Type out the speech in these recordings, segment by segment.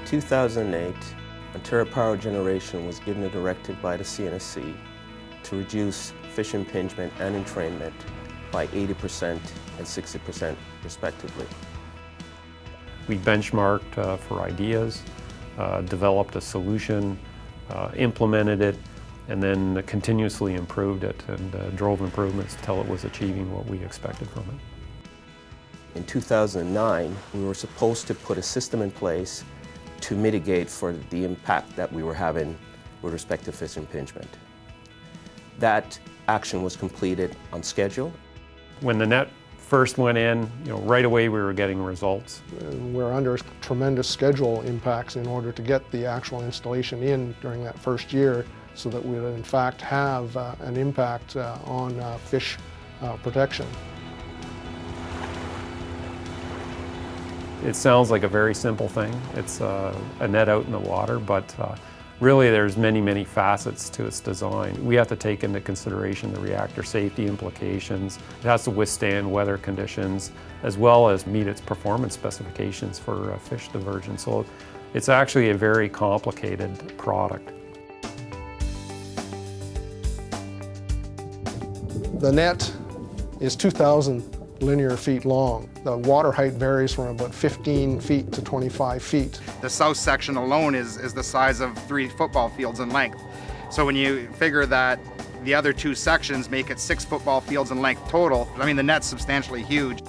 In 2008, Ontario Power Generation was given a directive by the CNSC to reduce fish impingement and entrainment by 80% and 60% respectively. We benchmarked for ideas, developed a solution, implemented it, and then continuously improved it and drove improvements until it was achieving what we expected from it. In 2009, we were supposed to put a system in place to mitigate for the impact that we were having with respect to fish impingement. That action was completed on schedule. When the net first went in, right away we were getting results. We're under tremendous schedule impacts in order to get the actual installation in during that first year so that we would in fact have an impact on fish protection. It sounds like a very simple thing. It's a net out in the water, but really there's many facets to its design. We have to take into consideration the reactor safety implications. It has to withstand weather conditions as well as meet its performance specifications for fish diversion. So it's actually a very complicated product. The net is 2,000 linear feet long. The water height varies from about 15 feet to 25 feet. The south section alone is the size of 3 football fields in length. So when you figure that the other 2 sections make it 6 football fields in length total, I mean the net's substantially huge.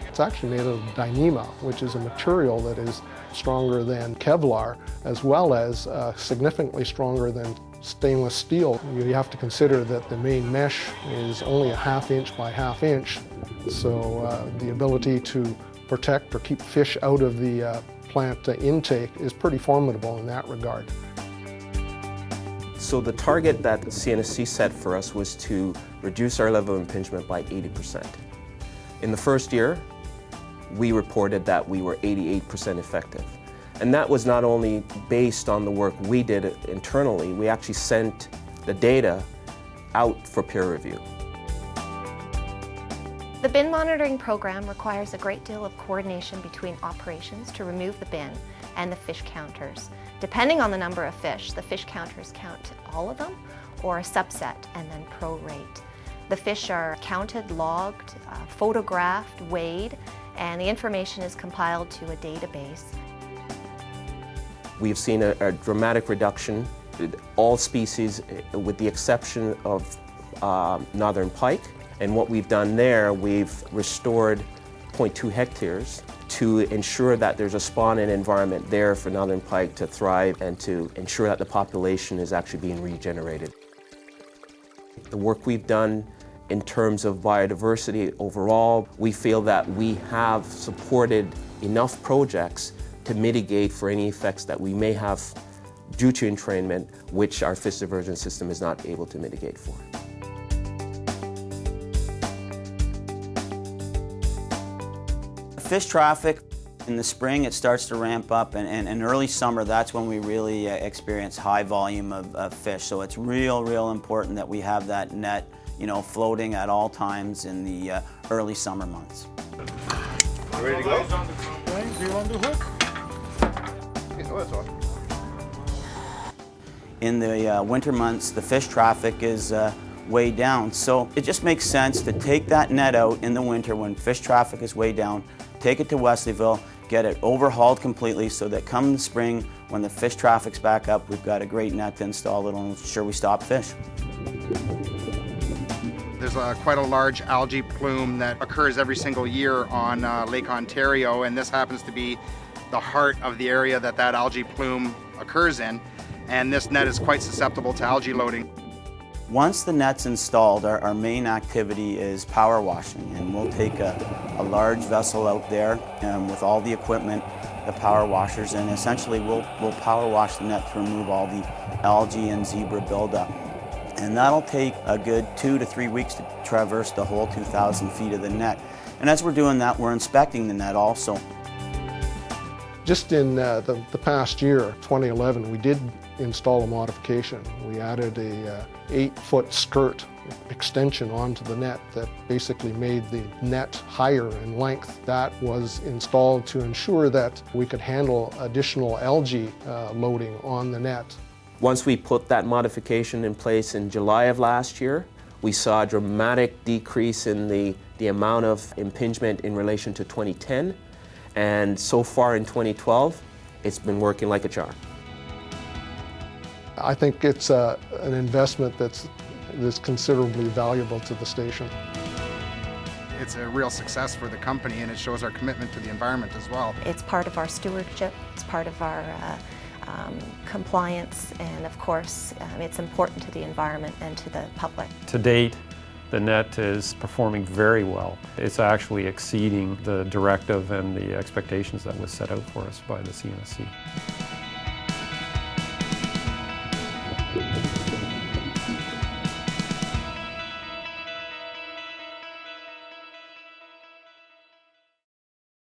It's actually made of Dyneema, which is a material that is stronger than Kevlar, as well as significantly stronger than stainless steel. You have to consider that the main mesh is only a 1/2 inch by 1/2 inch, so the ability to protect or keep fish out of the plant intake is pretty formidable in that regard. So the target that the CNSC set for us was to reduce our level of impingement by 80%. In the first year, we reported that we were 88% effective. And that was not only based on the work we did internally, we actually sent the data out for peer review. The bin monitoring program requires a great deal of coordination between operations to remove the bin and the fish counters. Depending on the number of fish, the fish counters count all of them or a subset and then prorate. The fish are counted, logged, photographed, weighed, and the information is compiled to a database. We've seen a dramatic reduction in all species with the exception of northern pike. And what we've done there, we've restored 0.2 hectares to ensure that there's a spawning environment there for northern pike to thrive and to ensure that the population is actually being regenerated. The work we've done in terms of biodiversity overall, we feel that we have supported enough projects to mitigate for any effects that we may have due to entrainment, which our fish diversion system is not able to mitigate for. Fish traffic, in the spring it starts to ramp up, and in early summer that's when we really experience high volume of fish. So it's real important that we have that net floating at all times in the early summer months. Ready to go? Do you want the hook? In the winter months, the fish traffic is way down. So it just makes sense to take that net out in the winter when fish traffic is way down, take it to Wesleyville, get it overhauled completely so that come the spring, when the fish traffic's back up, we've got a great net to install it and ensure we stop fish. There's quite a large algae plume that occurs every single year on Lake Ontario, and this happens to be the heart of the area that algae plume occurs in, and this net is quite susceptible to algae loading. Once the net's installed, our main activity is power washing, and we'll take a large vessel out there with all the equipment, the power washers, and essentially we'll power wash the net to remove all the algae and zebra buildup. And that'll take a good 2 to 3 weeks to traverse the whole 2,000 feet of the net. And as we're doing that, we're inspecting the net also. Just in the past year, 2011, we did install a modification. We added a 8-foot skirt extension onto the net that basically made the net higher in length. That was installed to ensure that we could handle additional algae loading on the net. Once we put that modification in place in July of last year, we saw a dramatic decrease in the amount of impingement in relation to 2010, and so far in 2012, it's been working like a charm. I think it's an investment that's considerably valuable to the station. It's a real success for the company, and it shows our commitment to the environment as well. It's part of our stewardship, it's part of our compliance, and of course it's important to the environment and to the public. To date, the net is performing very well. It's actually exceeding the directive and the expectations that was set out for us by the CNSC.